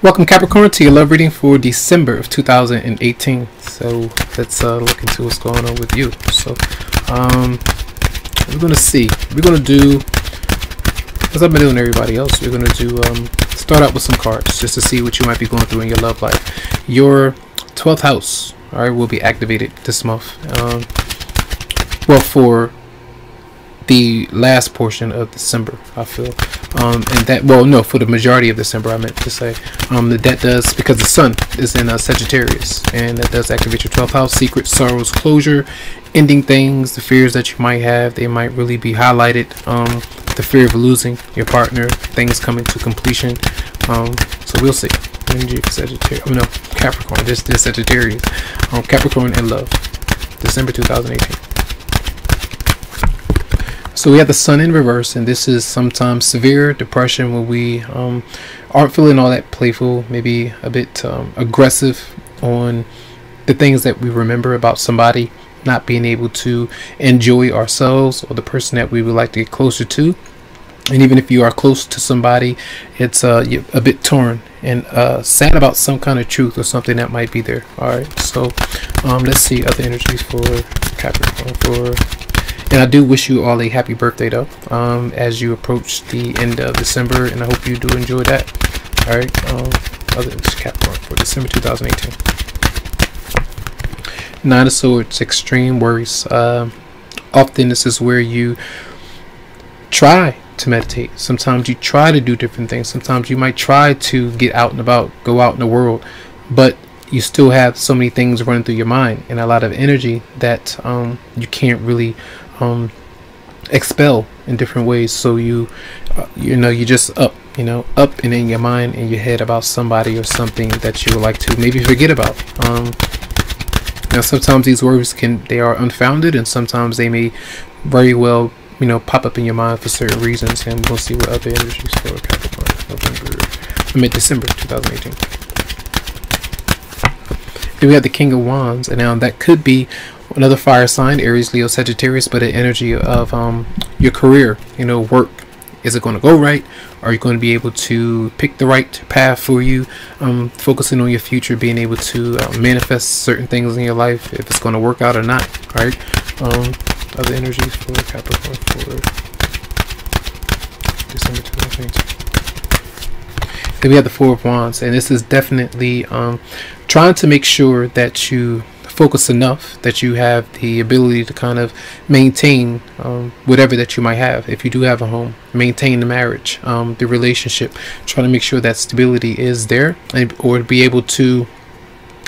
Welcome Capricorn to your love reading for December of 2018. So let's look into what's going on with you. So we're gonna do, as I've been doing everybody else, we're gonna do start out with some cards just to see what you might be going through in your love life. Your 12th house, all right, will be activated this month. Well, for the last portion of December, I feel, and that, well, no, for the majority of December, I meant to say, that does, because the sun is in Sagittarius, and that does activate your 12th house. Secret sorrows, closure, ending things, the fears that you might have, they might really be highlighted. The fear of losing your partner, things coming to completion. So we'll see. Energy for Sagittarius. Oh no, Capricorn. This Sagittarius. Capricorn in love, December 2018. So we have the sun in reverse, and this is sometimes severe depression when we aren't feeling all that playful, maybe a bit aggressive on the things that we remember about somebody, not being able to enjoy ourselves or the person that we would like to get closer to. And even if you are close to somebody, it's a bit torn and sad about some kind of truth or something that might be there. All right, so let's see other energies for Capricorn. And I do wish you all a happy birthday, though, as you approach the end of December, and I hope you do enjoy that. All right, other than Capricorn for December 2018. Nine of Swords, extreme worries. Often this is where you try to meditate. Sometimes you try to do different things. Sometimes you might try to get out and about, go out in the world, but you still have so many things running through your mind and a lot of energy that you can't really expel in different ways. So you just up and in your mind and your head about somebody or something that you would like to maybe forget about. Now sometimes these worries they are unfounded, and sometimes they may very well pop up in your mind for certain reasons. And we'll see what other energies for Capricorn December 2018. Then we have the King of Wands, and now that could be another fire sign, Aries, Leo, Sagittarius, but an energy of your career, work. Is it going to go right? Are you going to be able to pick the right path for you? Focusing on your future, being able to manifest certain things in your life, if it's going to work out or not. All right. Other energies for Capricorn for December 2018. Then we have the Four of Wands, and this is definitely trying to make sure that you focus enough that you have the ability to kind of maintain whatever that you might have. If you do have a home, maintain the marriage, the relationship, trying to make sure that stability is there, or to be able to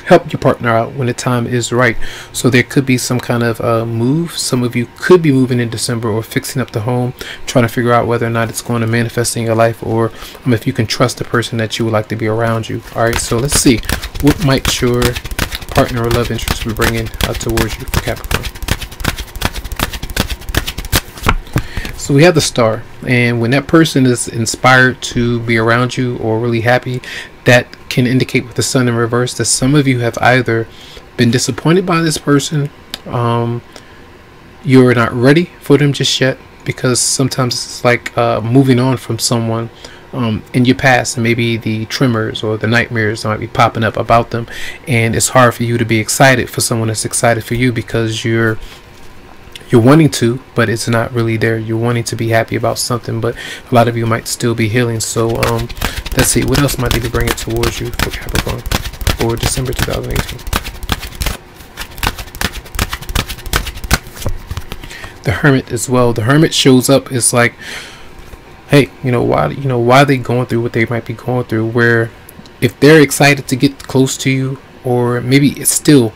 help your partner out when the time is right. So there could be some kind of move. Some of you could be moving in December or fixing up the home, trying to figure out whether or not it's going to manifest in your life, or if you can trust the person that you would like to be around you. All right, so let's see what might your partner or love interest be bringing towards you for Capricorn. So we have the Star, and when that person is inspired to be around you or really happy, that can indicate with the Sun in reverse that some of you have either been disappointed by this person, you're not ready for them just yet, because sometimes it's like moving on from someone in your past, and maybe the tremors or the nightmares might be popping up about them, and it's hard for you to be excited for someone that's excited for you, because you're wanting to, but it's not really there. You're wanting to be happy about something, but a lot of you might still be healing. So let's see what else might need to bring it towards you for Capricorn for December 2018. The Hermit as well. The Hermit shows up. It's like, hey, why are they going through what they might be going through, where if they're excited to get close to you, or maybe it's still,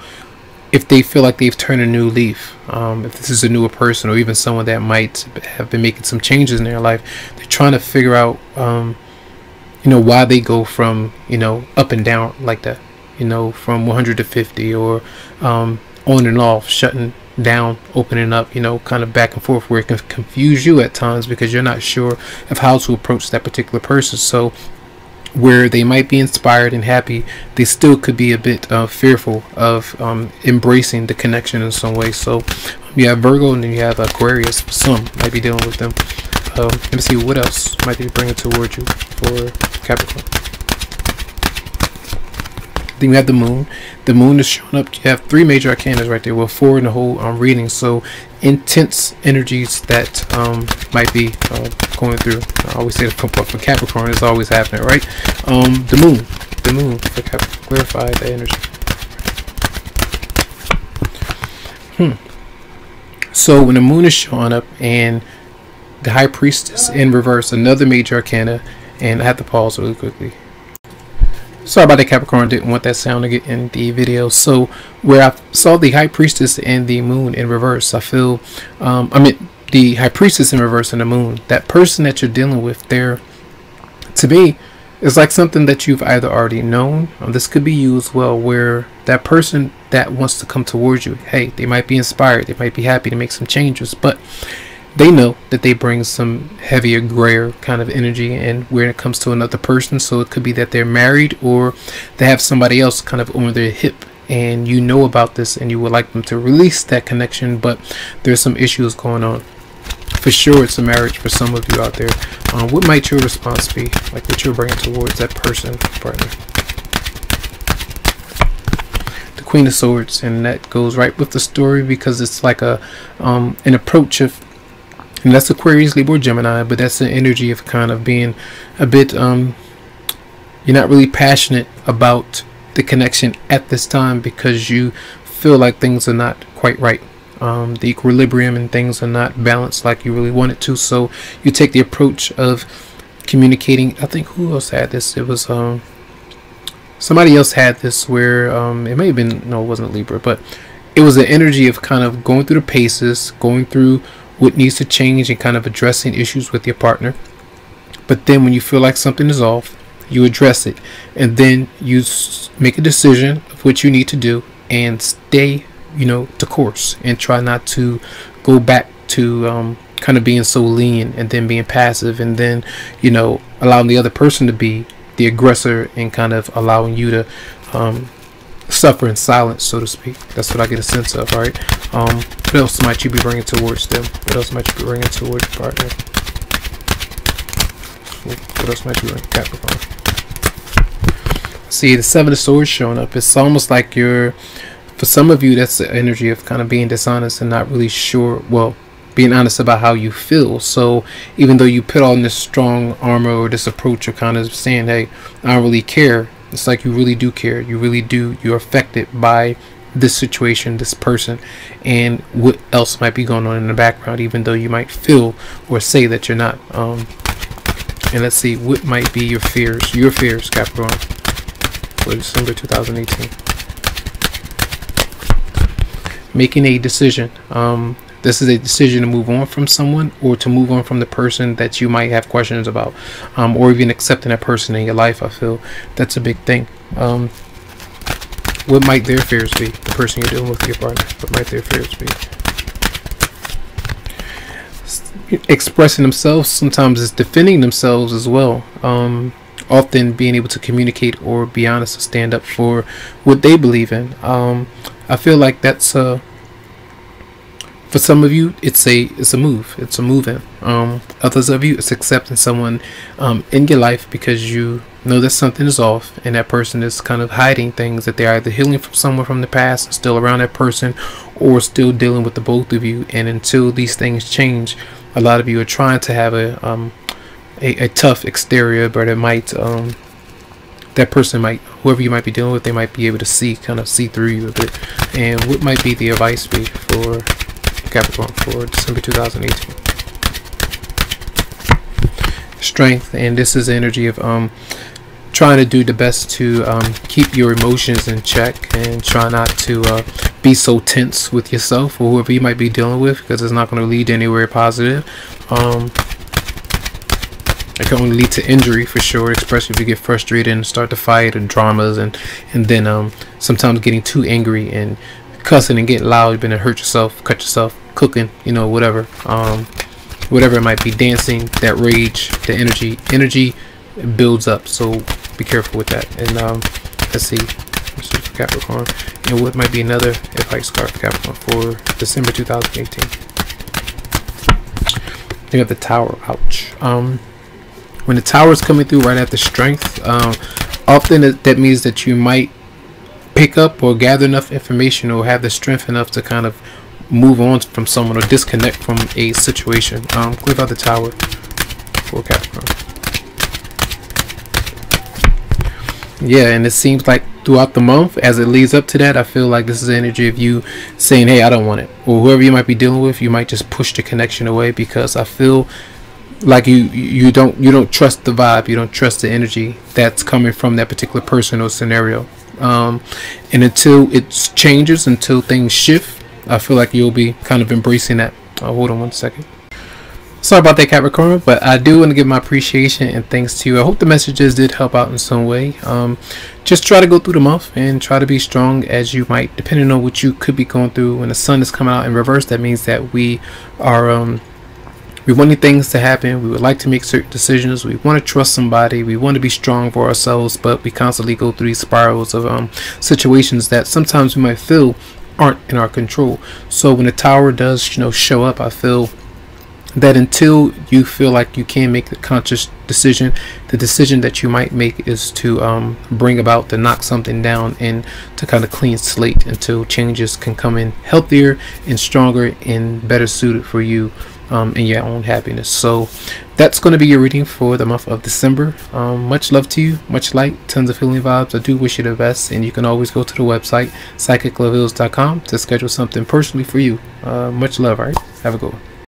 if they feel like they've turned a new leaf, if this is a newer person, or even someone that might have been making some changes in their life, they're trying to figure out why they go from up and down like that, from 100 to 50, or on and off, shutting down, opening up, kind of back and forth, where it can confuse you at times because you're not sure of how to approach that particular person. So where they might be inspired and happy, they still could be a bit fearful of embracing the connection in some way. So you have Virgo, and then you have Aquarius. Some might be dealing with them. Let me see what else might be bringing towards you for Capricorn. Then you have the moon. The moon is showing up. You have 3 major arcana right there. Well, 4 in the whole reading. So intense energies that might be going through. I always say for Capricorn, it's always happening, right? The moon for Capricorn. Clarify the energy. So when the moon is showing up and the High Priestess in reverse, another major arcana, and I have to pause really quickly. Sorry about that, Capricorn. Didn't want that sound to get in the video. So where I saw the High Priestess and the moon in reverse, I feel, the High Priestess in reverse and the moon, that person that you're dealing with there, to me, is like something that you've either already known, this could be you as well, where that person that wants to come towards you, hey, they might be inspired, they might be happy to make some changes, but they know that they bring some heavier, grayer kind of energy and when it comes to another person. So it could be that they're married or they have somebody else kind of on their hip, and you know about this and you would like them to release that connection, but there's some issues going on. For sure, it's a marriage for some of you out there. What might your response be, like what you're bringing towards that person, partner? The Queen of Swords, and that goes right with the story because it's like a an approach of, and that's Aquarius, Libra, Gemini, but that's an energy of kind of being a bit you're not really passionate about the connection at this time because you feel like things are not quite right. The equilibrium and things are not balanced like you really want it to, so you take the approach of communicating. I think who else had this? It was somebody else had this where it may have been, no, it wasn't Libra, but it was an energy of kind of going through the paces, going through what needs to change and kind of addressing issues with your partner. But then when you feel like something is off, you address it, and then you make a decision of what you need to do and stay, you know, to course, and try not to go back to kind of being so lean and then being passive, and then, you know, allowing the other person to be the aggressor and kind of allowing you to suffer in silence, so to speak. That's what I get a sense of. All right. What else might you be bringing towards them? What else might you be bringing towards your partner? What else might you bring, Capricorn? See, the Seven of Swords showing up. It's almost like you're, for some of you, that's the energy of kind of being dishonest and not really sure, well, being honest about how you feel. So even though you put on this strong armor or this approach of kind of saying, hey, I don't really care, it's like you really do care. You really do. You're affected by this situation, this person, and what else might be going on in the background, even though you might feel or say that you're not. And let's see, what might be your fears? Your fears, Capricorn, for December 2018. Making a decision. This is a decision to move on from someone, or to move on from the person that you might have questions about, or even accepting that person in your life. I feel that's a big thing. What might their fears be? The person you're dealing with, your partner. What might their fears be? Expressing themselves. Sometimes it's defending themselves as well. Often being able to communicate or be honest or stand up for what they believe in. I feel like that's for some of you, it's a move. It's a move in. Others of you, it's accepting someone in your life because you know that something is off, and that person is kind of hiding things, that they're either healing from someone from the past and still around that person, or still dealing with the both of you. And until these things change, a lot of you are trying to have a tough exterior, but it might that person might, whoever you might be dealing with, they might be able to kind of see through you a bit. And what might be the advice be for Capricorn for December 2018? Strength. And this is the energy of trying to do the best to keep your emotions in check, and try not to be so tense with yourself or whoever you might be dealing with, because it's not going to lead anywhere positive. It can only lead to injury for sure, especially if you get frustrated and start to fight and dramas, and then sometimes getting too angry and cussing and getting loud. You're gonna hurt yourself, cut yourself, cooking, you know, whatever it might be, dancing. That rage, the energy builds up, so be careful with that. And let's see, this is for Capricorn, and what might be another advice card for Capricorn for December 2018? You have the Tower. Ouch. When the Tower is coming through right after Strength, often that means that you might pick up or gather enough information or have the strength enough to kind of move on from someone or disconnect from a situation. Clear out the Tower for Capricorn. Yeah, and it seems like throughout the month, as it leads up to that, I feel like this is the energy of you saying, hey, I don't want it. Or whoever you might be dealing with, you might just push the connection away, because I feel like you don't trust the vibe, you don't trust the energy that's coming from that particular person or scenario. And until it changes, until things shift, I feel like you'll be kind of embracing that. Hold on one second. Sorry about that, Capricorn, but I do want to give my appreciation and thanks to you. I hope the messages did help out in some way. Just try to go through the month and try to be strong as you might, depending on what you could be going through. When the sun is coming out in reverse, that means that we are we wanting things to happen. We would like to make certain decisions. We want to trust somebody. We want to be strong for ourselves, but we constantly go through these spirals of situations that sometimes we might feel aren't in our control. So when the Tower does, show up, I feel that until you feel like you can make the conscious decision, the decision that you might make is to bring about, to knock something down and to kind of clean slate until changes can come in healthier and stronger and better suited for you and your own happiness. So that's going to be your reading for the month of December. Much love to you, much light, tons of healing vibes. I do wish you the best, and you can always go to the website psychicloveheals.com to schedule something personally for you. Much love. All right, have a good one.